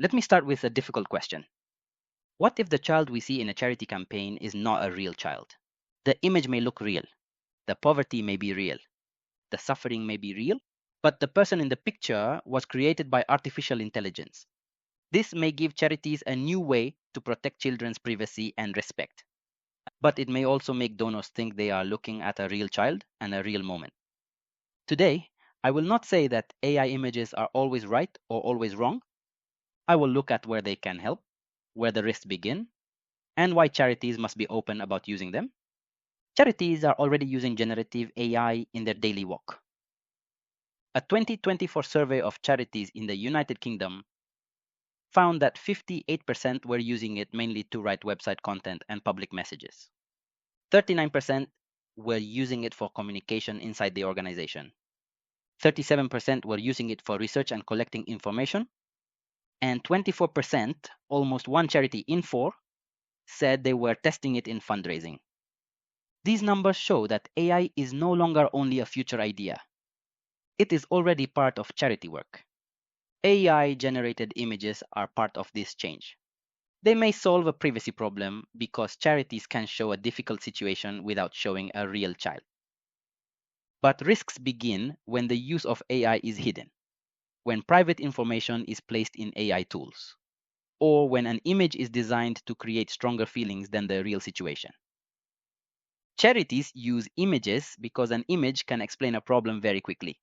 let me start with a difficult question. What if the child we see in a charity campaign is not a real child? The image may look real, the poverty may be real, the suffering may be real, but the person in the picture was created by artificial intelligence. This may give charities a new way to protect children's privacy and respect. But it may also make donors think they are looking at a real child and a real moment. Today, I will not say that AI images are always right or always wrong. I will look at where they can help, where the risks begin, and why charities must be open about using them. Charities are already using generative AI in their daily work. A 2024 survey of charities in the United Kingdom found that 58% were using it mainly to write website content and public messages. 39% were using it for communication inside the organization. 37% were using it for research and collecting information. And 24%, almost one charity in four, said they were testing it in fundraising. These numbers show that AI is no longer only a future idea. It is already part of charity work. AI-generated images are part of this change. They may solve a privacy problem because charities can show a difficult situation without showing a real child. But risks begin when the use of AI is hidden, when private information is placed in AI tools, or when an image is designed to create stronger feelings than the real situation. Charities use images because an image can explain a problem very quickly.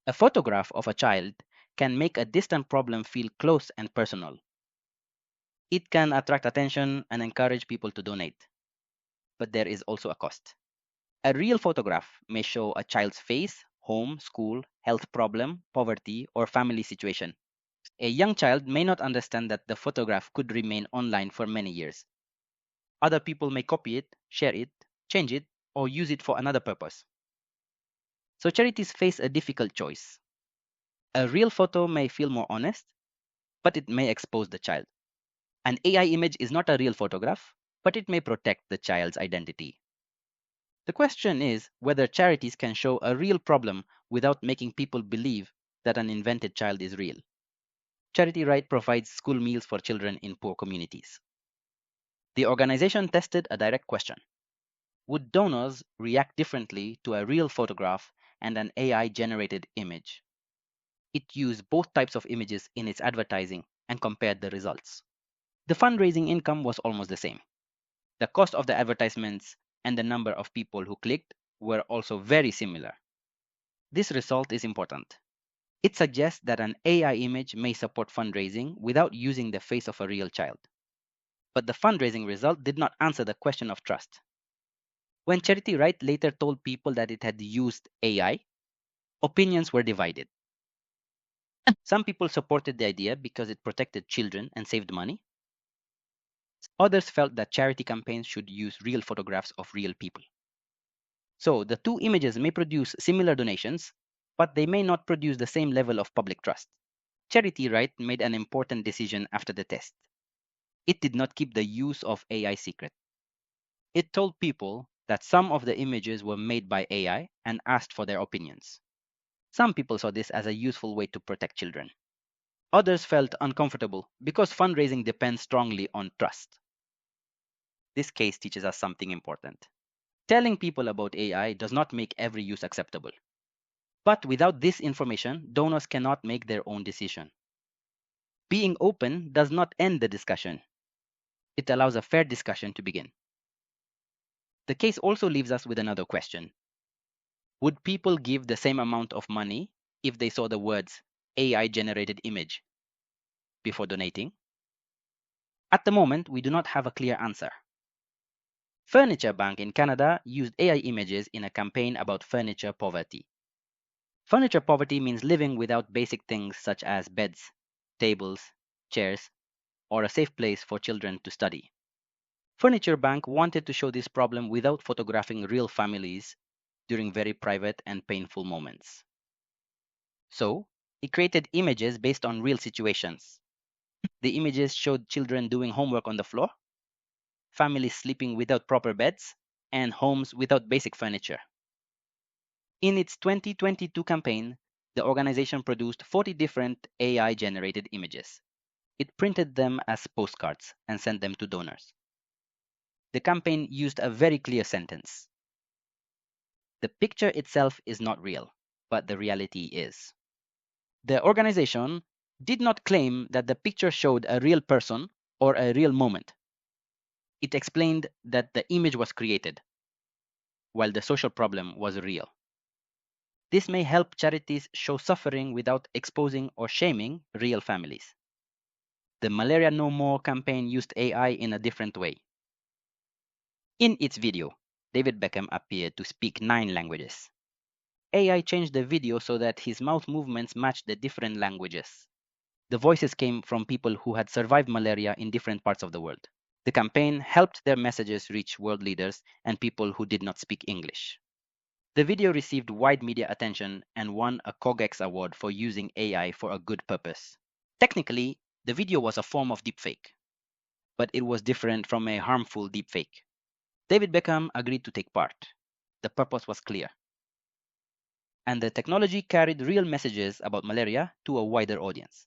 A photograph of a child can make a distant problem feel close and personal. It can attract attention and encourage people to donate. But there is also a cost. A real photograph may show a child's face, home, school, health problem, poverty, or family situation. A young child may not understand that the photograph could remain online for many years. Other people may copy it, share it, change it, or use it for another purpose. So charities face a difficult choice. A real photo may feel more honest, but it may expose the child. An AI image is not a real photograph, but it may protect the child's identity. The question is whether charities can show a real problem without making people believe that an invented child is real. Charity Right provides school meals for children in poor communities. The organization tested a direct question. Would donors react differently to a real photograph and an AI-generated image? It used both types of images in its advertising and compared the results. The fundraising income was almost the same. The cost of the advertisements and the number of people who clicked were also very similar. This result is important. It suggests that an AI image may support fundraising without using the face of a real child. But the fundraising result did not answer the question of trust. When Charity Right later told people that it had used AI, opinions were divided. Some people supported the idea because it protected children and saved money. Others felt that charity campaigns should use real photographs of real people. So the two images may produce similar donations, but they may not produce the same level of public trust. Charity Right made an important decision after the test. It did not keep the use of AI secret. It told people that some of the images were made by AI and asked for their opinions. Some people saw this as a useful way to protect children. Others felt uncomfortable because fundraising depends strongly on trust. This case teaches us something important. Telling people about AI does not make every use acceptable. But without this information, donors cannot make their own decision. Being open does not end the discussion. It allows a fair discussion to begin. The case also leaves us with another question. Would people give the same amount of money if they saw the words AI-generated image before donating? At the moment, we do not have a clear answer. Furniture Bank in Canada used AI images in a campaign about furniture poverty. Furniture poverty means living without basic things such as beds, tables, chairs, or a safe place for children to study. Furniture Bank wanted to show this problem without photographing real families during very private and painful moments. So, it created images based on real situations. The images showed children doing homework on the floor, families sleeping without proper beds, and homes without basic furniture. In its 2022 campaign, the organization produced 40 different AI-generated images. It printed them as postcards and sent them to donors. The campaign used a very clear sentence. The picture itself is not real, but the reality is. The organization did not claim that the picture showed a real person or a real moment. It explained that the image was created, while the social problem was real. This may help charities show suffering without exposing or shaming real families. The Malaria No More campaign used AI in a different way. In its video, David Beckham appeared to speak 9 languages. AI changed the video so that his mouth movements matched the different languages. The voices came from people who had survived malaria in different parts of the world. The campaign helped their messages reach world leaders and people who did not speak English. The video received wide media attention and won a COGEX award for using AI for a good purpose. Technically, the video was a form of deepfake, but it was different from a harmful deepfake. David Beckham agreed to take part. The purpose was clear. And the technology carried real messages about malaria to a wider audience.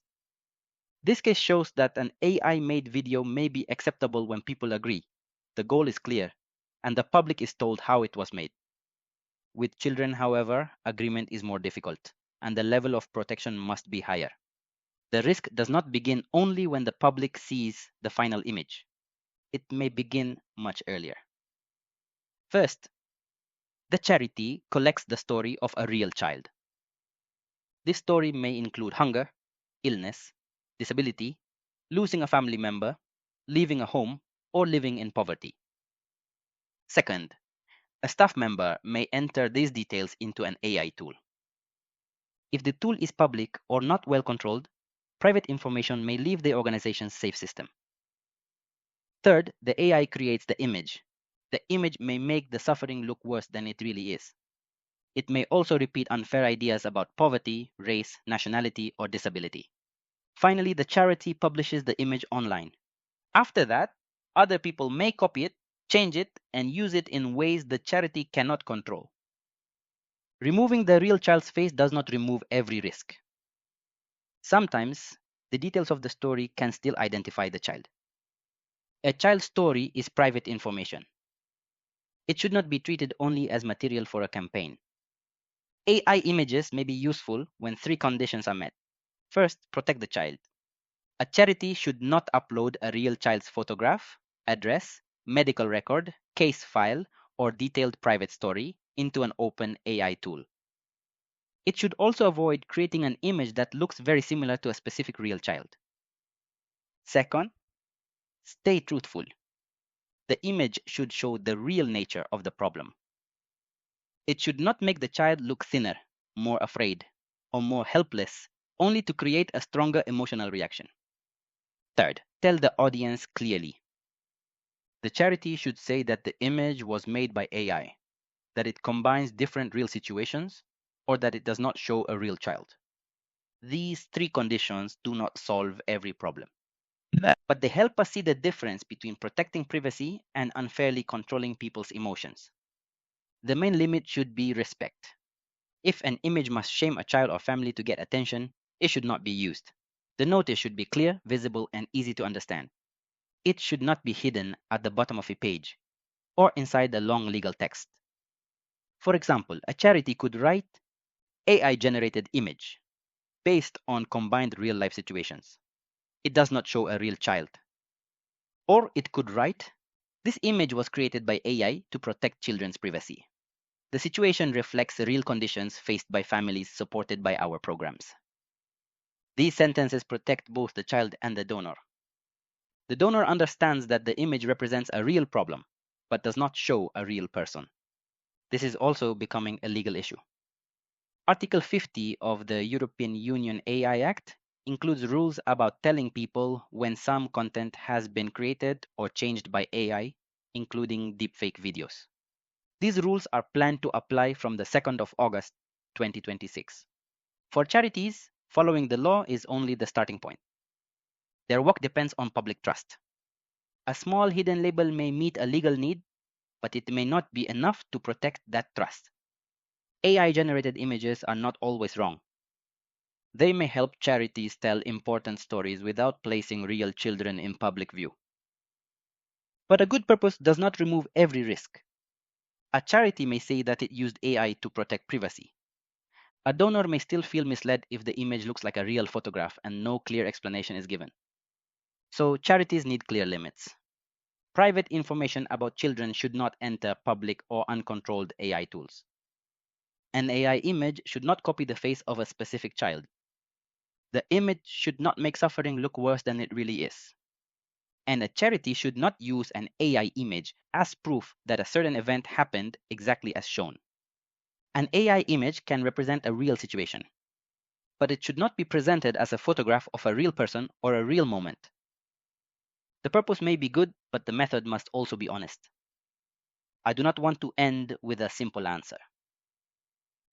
This case shows that an AI-made video may be acceptable when people agree, the goal is clear, and the public is told how it was made. With children, however, agreement is more difficult, and the level of protection must be higher. The risk does not begin only when the public sees the final image. It may begin much earlier. First, the charity collects the story of a real child. This story may include hunger, illness, disability, losing a family member, leaving a home, or living in poverty. Second, a staff member may enter these details into an AI tool. If the tool is public or not well controlled, private information may leave the organization's safe system. Third, the AI creates the image. The image may make the suffering look worse than it really is. It may also repeat unfair ideas about poverty, race, nationality, or disability. Finally, the charity publishes the image online. After that, other people may copy it, change it, and use it in ways the charity cannot control. Removing the real child's face does not remove every risk. Sometimes, the details of the story can still identify the child. A child's story is private information. It should not be treated only as material for a campaign. AI images may be useful when 3 conditions are met. First, protect the child. A charity should not upload a real child's photograph, address, medical record, case file, or detailed private story into an open AI tool. It should also avoid creating an image that looks very similar to a specific real child. Second, stay truthful. The image should show the real nature of the problem. It should not make the child look thinner, more afraid, or more helpless, only to create a stronger emotional reaction. Third, tell the audience clearly. The charity should say that the image was made by AI, that it combines different real situations, or that it does not show a real child. These 3 conditions do not solve every problem, but they help us see the difference between protecting privacy and unfairly controlling people's emotions. The main limit should be respect. If an image must shame a child or family to get attention, it should not be used. The notice should be clear, visible, and easy to understand. It should not be hidden at the bottom of a page or inside a long legal text. For example, a charity could write AI-generated image based on combined real-life situations. It does not show a real child. Or it could write, this image was created by AI to protect children's privacy. The situation reflects the real conditions faced by families supported by our programs. These sentences protect both the child and the donor. The donor understands that the image represents a real problem, but does not show a real person. This is also becoming a legal issue. Article 50 of the European Union AI Act includes rules about telling people when some content has been created or changed by AI, including deepfake videos. These rules are planned to apply from the 2nd of August 2026. For charities, following the law is only the starting point. Their work depends on public trust. A small hidden label may meet a legal need, but it may not be enough to protect that trust. AI-generated images are not always wrong. They may help charities tell important stories without placing real children in public view. But a good purpose does not remove every risk. A charity may say that it used AI to protect privacy. A donor may still feel misled if the image looks like a real photograph and no clear explanation is given. So charities need clear limits. Private information about children should not enter public or uncontrolled AI tools. An AI image should not copy the face of a specific child. The image should not make suffering look worse than it really is. And a charity should not use an AI image as proof that a certain event happened exactly as shown. An AI image can represent a real situation, but it should not be presented as a photograph of a real person or a real moment. The purpose may be good, but the method must also be honest. I do not want to end with a simple answer.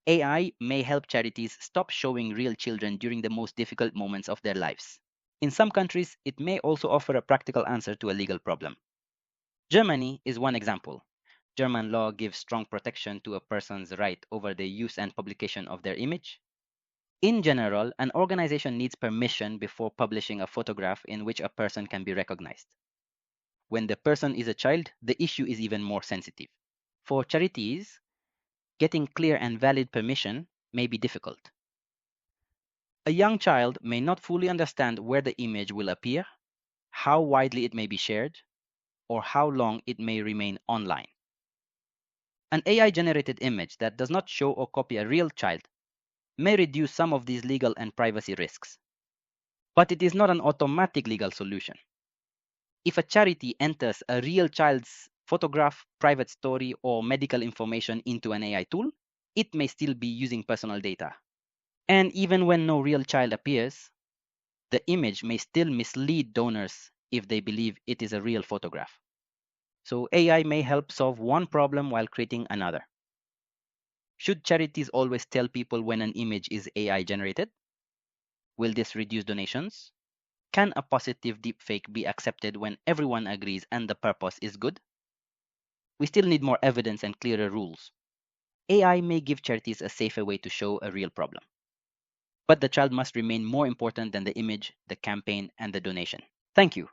AI may help charities stop showing real children during the most difficult moments of their lives. In some countries, it may also offer a practical answer to a legal problem. Germany is one example. German law gives strong protection to a person's right over the use and publication of their image. In general, an organization needs permission before publishing a photograph in which a person can be recognized. When the person is a child, the issue is even more sensitive. For charities, getting clear and valid permission may be difficult. A young child may not fully understand where the image will appear, how widely it may be shared, or how long it may remain online. An AI-generated image that does not show or copy a real child may reduce some of these legal and privacy risks. But it is not an automatic legal solution. If a charity enters a real child's photograph, private story, or medical information into an AI tool, it may still be using personal data. And even when no real child appears, the image may still mislead donors if they believe it is a real photograph. So AI may help solve one problem while creating another. Should charities always tell people when an image is AI generated? Will this reduce donations? Can a positive deepfake be accepted when everyone agrees and the purpose is good? We still need more evidence and clearer rules. AI may give charities a safer way to show a real problem. But the child must remain more important than the image, the campaign, and the donation. Thank you.